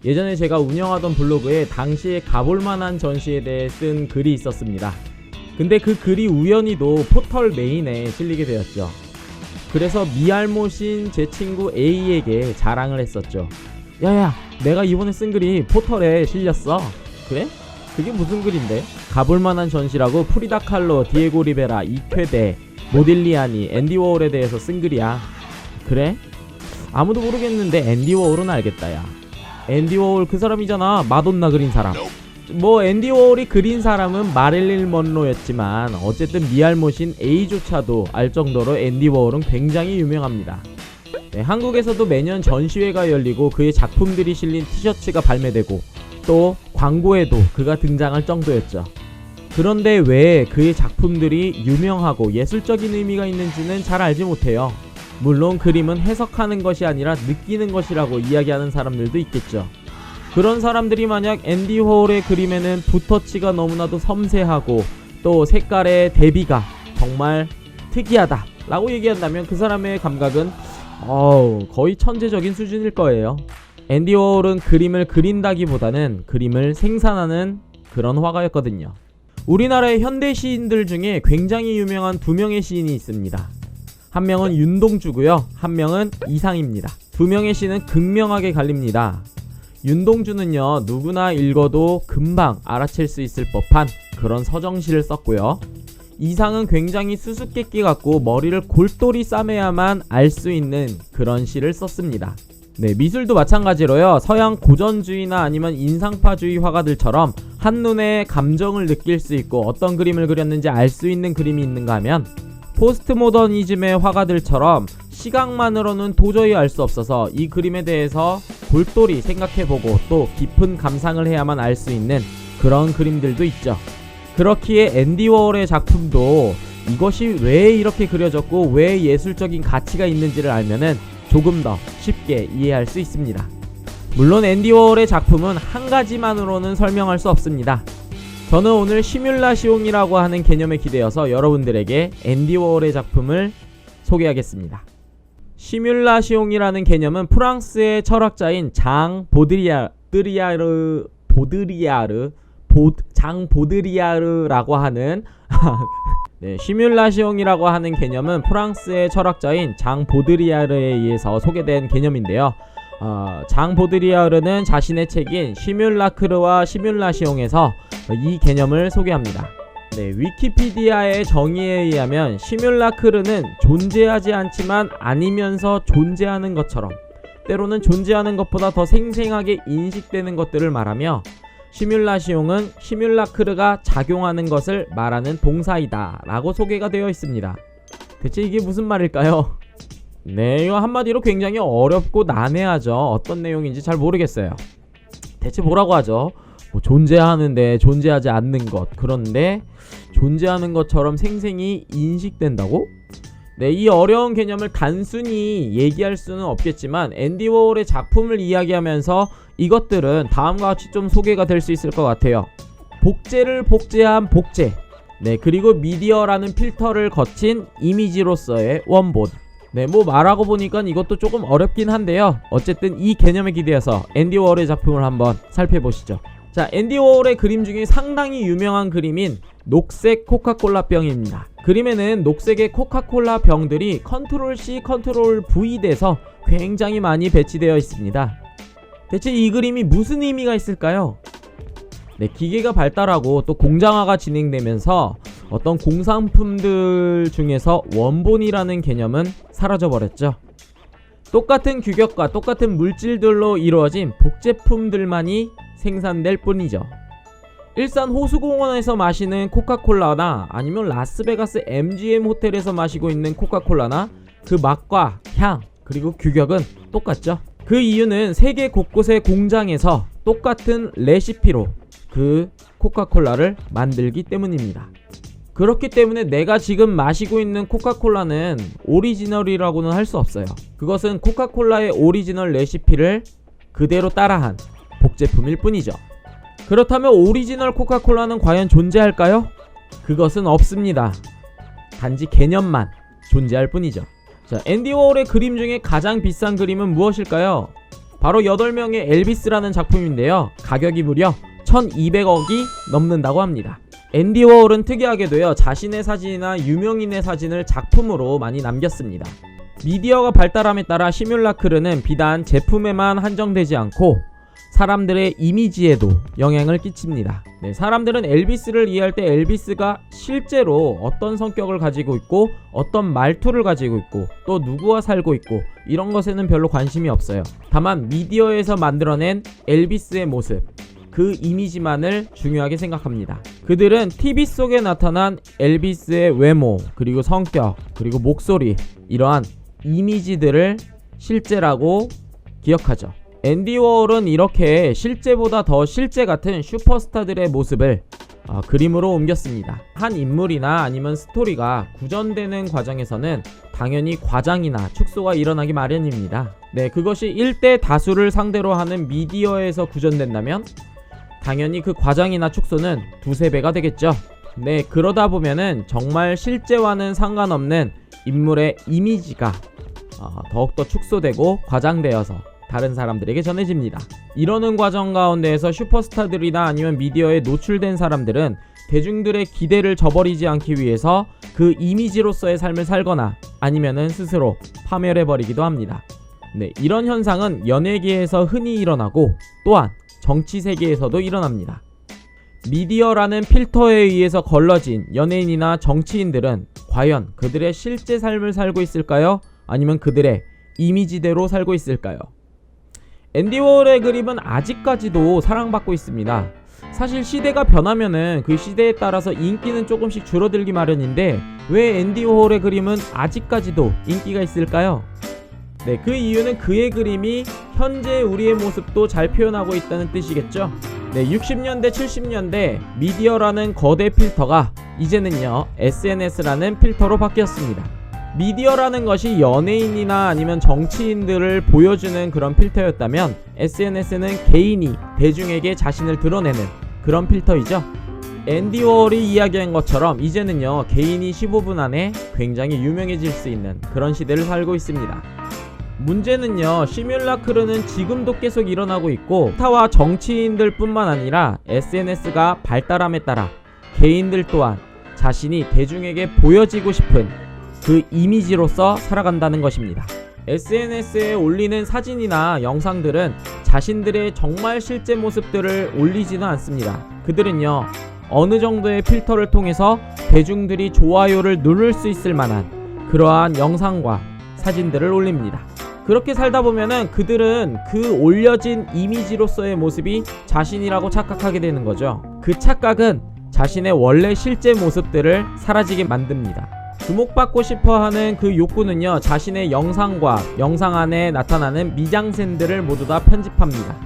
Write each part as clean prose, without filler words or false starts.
예전에 제가 운영하던 블로그에 당시에 가볼만한 전시에 대해 쓴 글이 있었습니다. 근데 그 글이 우연히도 포털 메인에 실리게 되었죠. 그래서 미알못인 제 친구 A에게 자랑을 했었죠. 야야, 내가 이번에 쓴 글이 포털에 실렸어. 그래? 그게 무슨 글인데? 가볼만한 전시라고 프리다 칼로, 디에고 리베라, 이쾌대, 모딜리아니, 앤디 워홀에 대해서 쓴 글이야. 그래? 아무도 모르겠는데 앤디 워홀은 알겠다. 야, 앤디 워홀 그 사람이잖아. 마돈나 그린 사람. 뭐 앤디 워홀이 그린 사람은 마릴린 먼로였지만 어쨌든 미알못인 A조차도 알 정도로 앤디 워홀은 굉장히 유명합니다. 네, 한국에서도 매년 전시회가 열리고 그의 작품들이 실린 티셔츠가 발매되고 또 광고에도 그가 등장할 정도였죠. 그런데 왜 그의 작품들이 유명하고 예술적인 의미가 있는지는 잘 알지 못해요. 물론 그림은 해석하는 것이 아니라 느끼는 것이라고 이야기하는 사람들도 있겠죠. 그런 사람들이 만약 앤디 워홀의 그림에는 붓터치가 너무나도 섬세하고 또 색깔의 대비가 정말 특이하다 라고 얘기한다면 그 사람의 감각은 거의 천재적인 수준일 거예요. 앤디 워홀은 그림을 그린다기보다는 그림을 생산하는 그런 화가였거든요. 우리나라의 현대 시인들 중에 굉장히 유명한 두 명의 시인이 있습니다. 한 명은 윤동주고요, 한 명은 이상입니다. 두 명의 시는 극명하게 갈립니다. 윤동주는요, 누구나 읽어도 금방 알아챌 수 있을 법한 그런 서정시를 썼고요. 이상은 굉장히 수수께끼 같고 머리를 골똘히 싸매야만 알 수 있는 그런 시를 썼습니다. 네, 미술도 마찬가지로요. 서양 고전주의나 아니면 인상파주의 화가들처럼 한눈에 감정을 느낄 수 있고 어떤 그림을 그렸는지 알 수 있는 그림이 있는가 하면 포스트 모더니즘의 화가들처럼 시각만으로는 도저히 알 수 없어서 이 그림에 대해서 골똘히 생각해보고 또 깊은 감상을 해야만 알 수 있는 그런 그림들도 있죠. 그렇기에 앤디 워홀의 작품도 이것이 왜 이렇게 그려졌고 왜 예술적인 가치가 있는지를 알면은 조금 더 쉽게 이해할 수 있습니다. 물론 앤디 워홀의 작품은 한 가지만으로는 설명할 수 없습니다. 저는 오늘 시뮬라시옹이라고 하는 개념에 기대어서 여러분들에게 앤디 워홀의 작품을 소개하겠습니다. 시뮬라시옹이라는 개념은 프랑스의 철학자인 장 보드리아르라고 하는 네, 시뮬라시옹이라고 하는 개념은 프랑스의 철학자인 장 보드리아르에 의해서 소개된 개념인데요. 장 보드리아르는 자신의 책인 시뮬라크르와 시뮬라시옹에서 이 개념을 소개합니다. 네, 위키피디아의 정의에 의하면 시뮬라크르는 존재하지 않지만 아니면서 존재하는 것처럼 때로는 존재하는 것보다 더 생생하게 인식되는 것들을 말하며 시뮬라시옹은 시뮬라크르가 작용하는 것을 말하는 동사이다 라고 소개가 되어 있습니다. 대체 이게 무슨 말일까요? 네, 이거 한마디로 굉장히 어렵고 난해하죠. 어떤 내용인지 잘 모르겠어요. 대체 뭐라고 하죠? 뭐 존재하는데 존재하지 않는 것, 그런데 존재하는 것처럼 생생히 인식된다고? 네, 이 어려운 개념을 단순히 얘기할 수는 없겠지만 앤디 워홀의 작품을 이야기하면서 이것들은 다음과 같이 좀 소개가 될 수 있을 것 같아요. 복제를 복제한 복제, 네, 그리고 미디어라는 필터를 거친 이미지로서의 원본. 네, 뭐 말하고 보니까 이것도 조금 어렵긴 한데요. 어쨌든 이 개념에 기대어서 앤디 워홀의 작품을 한번 살펴보시죠. 자, 앤디 워홀의 그림 중에 상당히 유명한 그림인 녹색 코카콜라 병입니다. 그림에는 녹색의 코카콜라 병들이 컨트롤 C, 컨트롤 V 돼서 굉장히 많이 배치되어 있습니다. 대체 이 그림이 무슨 의미가 있을까요? 네, 기계가 발달하고 또 공장화가 진행되면서 어떤 공산품들 중에서 원본이라는 개념은 사라져버렸죠. 똑같은 규격과 똑같은 물질들로 이루어진 복제품들만이 생산될 뿐이죠. 일산 호수공원에서 마시는 코카콜라나 아니면 라스베가스 MGM 호텔에서 마시고 있는 코카콜라나 그 맛과 향 그리고 규격은 똑같죠. 그 이유는 세계 곳곳의 공장에서 똑같은 레시피로 그 코카콜라를 만들기 때문입니다. 그렇기 때문에 내가 지금 마시고 있는 코카콜라는 오리지널이라고는 할 수 없어요. 그것은 코카콜라의 오리지널 레시피를 그대로 따라한 복제품일 뿐이죠. 그렇다면 오리지널 코카콜라는 과연 존재할까요? 그것은 없습니다. 단지 개념만 존재할 뿐이죠. 자, 앤디 워홀의 그림 중에 가장 비싼 그림은 무엇일까요? 바로 8명의 엘비스라는 작품인데요. 가격이 무려 1200억이 넘는다고 합니다. 앤디 워홀은 특이하게도요, 자신의 사진이나 유명인의 사진을 작품으로 많이 남겼습니다. 미디어가 발달함에 따라 시뮬라크르는 비단 제품에만 한정되지 않고 사람들의 이미지에도 영향을 끼칩니다. 사람들은 엘비스를 이해할 때 엘비스가 실제로 어떤 성격을 가지고 있고 어떤 말투를 가지고 있고 또 누구와 살고 있고 이런 것에는 별로 관심이 없어요. 다만 미디어에서 만들어낸 엘비스의 모습, 그 이미지만을 중요하게 생각합니다. 그들은 TV 속에 나타난 엘비스의 외모, 그리고 성격, 그리고 목소리, 이러한 이미지들을 실제라고 기억하죠. 앤디 워홀은 이렇게 실제보다 더 실제 같은 슈퍼스타들의 모습을 그림으로 옮겼습니다. 한 인물이나 아니면 스토리가 구전되는 과정에서는 당연히 과장이나 축소가 일어나기 마련입니다. 그것이 1대 다수를 상대로 하는 미디어에서 구전된다면 당연히 그 과장이나 축소는 2~3배가 되겠죠. 그러다 보면은 정말 실제와는 상관없는 인물의 이미지가 더욱더 축소되고 과장되어서 다른 사람들에게 전해집니다. 이러는 과정 가운데에서 슈퍼스타들이나 아니면 미디어에 노출된 사람들은 대중들의 기대를 저버리지 않기 위해서 그 이미지로서의 삶을 살거나 아니면은 스스로 파멸해버리기도 합니다. 이런 현상은 연예계에서 흔히 일어나고 또한 정치 세계에서도 일어납니다. 미디어라는 필터에 의해서 걸러진 연예인이나 정치인들은 과연 그들의 실제 삶을 살고 있을까요? 아니면 그들의 이미지대로 살고 있을까요? 앤디 워홀의 그림은 아직까지도 사랑받고 있습니다. 사실 시대가 변하면은 그 시대에 따라서 인기는 조금씩 줄어들기 마련인데 왜 앤디 워홀의 그림은 아직까지도 인기가 있을까요? 그 이유는 그의 그림이 현재 우리의 모습도 잘 표현하고 있다는 뜻이겠죠. 60년대 70년대 미디어라는 거대 필터가 이제는요 SNS라는 필터로 바뀌었습니다. 미디어라는 것이 연예인이나 아니면 정치인들을 보여주는 그런 필터였다면 SNS는 개인이 대중에게 자신을 드러내는 그런 필터이죠. 앤디 워홀이 이야기한 것처럼 이제는요 개인이 15분 안에 굉장히 유명해질 수 있는 그런 시대를 살고 있습니다. 문제는요 시뮬라크르는 지금도 계속 일어나고 있고 스타와 정치인들 뿐만 아니라 SNS가 발달함에 따라 개인들 또한 자신이 대중에게 보여지고 싶은 그 이미지로서 살아간다는 것입니다. SNS에 올리는 사진이나 영상들은 자신들의 정말 실제 모습들을 올리지는 않습니다. 그들은요 어느 정도의 필터를 통해서 대중들이 좋아요를 누를 수 있을 만한 그러한 영상과 사진들을 올립니다. 그렇게 살다 보면은 그들은 그 올려진 이미지로서의 모습이 자신이라고 착각하게 되는 거죠. 그 착각은 자신의 원래 실제 모습들을 사라지게 만듭니다. 주목받고 싶어하는 그 욕구는요 자신의 영상과 영상 안에 나타나는 미장센들을 모두 다 편집합니다.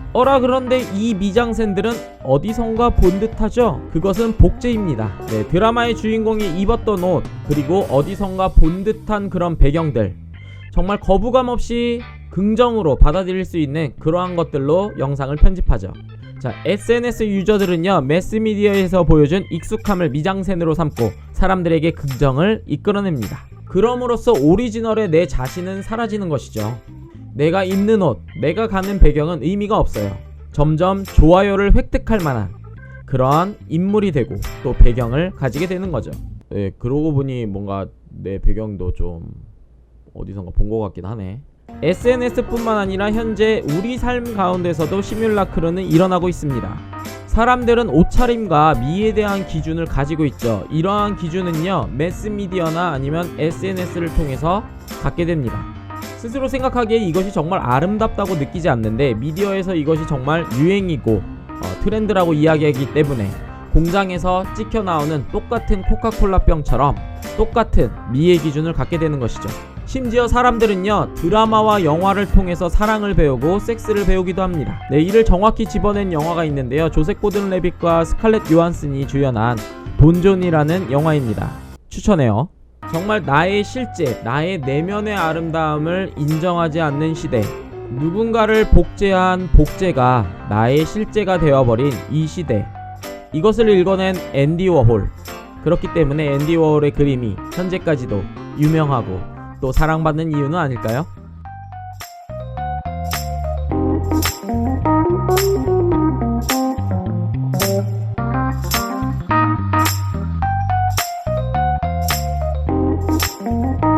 그런데 이 미장센들은 어디선가 본 듯하죠? 그것은 복제입니다. 드라마의 주인공이 입었던 옷, 그리고 어디선가 본 듯한 그런 배경들, 정말 거부감 없이 긍정으로 받아들일 수 있는 그러한 것들로 영상을 편집하죠. SNS 유저들은요 매스미디어에서 보여준 익숙함을 미장센으로 삼고 사람들에게 긍정을 이끌어냅니다. 그럼으로써 오리지널의 내 자신은 사라지는 것이죠. 내가 입는 옷, 내가 가는 배경은 의미가 없어요. 점점 좋아요를 획득할 만한 그러한 인물이 되고 또 배경을 가지게 되는 거죠. 그러고 보니 뭔가 내 배경도 좀 어디선가 본 것 같긴 하네. SNS뿐만 아니라 현재 우리 삶 가운데서도 시뮬라크르는 일어나고 있습니다. 사람들은 옷차림과 미에 대한 기준을 가지고 있죠. 이러한 기준은요 매스미디어나 아니면 SNS를 통해서 갖게 됩니다. 스스로 생각하기에 이것이 정말 아름답다고 느끼지 않는데 미디어에서 이것이 정말 유행이고 트렌드라고 이야기하기 때문에 공장에서 찍혀 나오는 똑같은 코카콜라 병처럼 똑같은 미의 기준을 갖게 되는 것이죠. 심지어 사람들은요 드라마와 영화를 통해서 사랑을 배우고 섹스를 배우기도 합니다. 이를 정확히 집어낸 영화가 있는데요 조셉 고든 레빗과 스칼렛 요한슨이 주연한 본존이라는 영화입니다. 추천해요. 정말 나의 실제, 나의 내면의 아름다움을 인정하지 않는 시대, 누군가를 복제한 복제가 나의 실제가 되어버린 이 시대, 이것을 읽어낸 앤디 워홀. 그렇기 때문에 앤디 워홀의 그림이 현재까지도 유명하고 또 사랑받는 이유는 아닐까요? 네.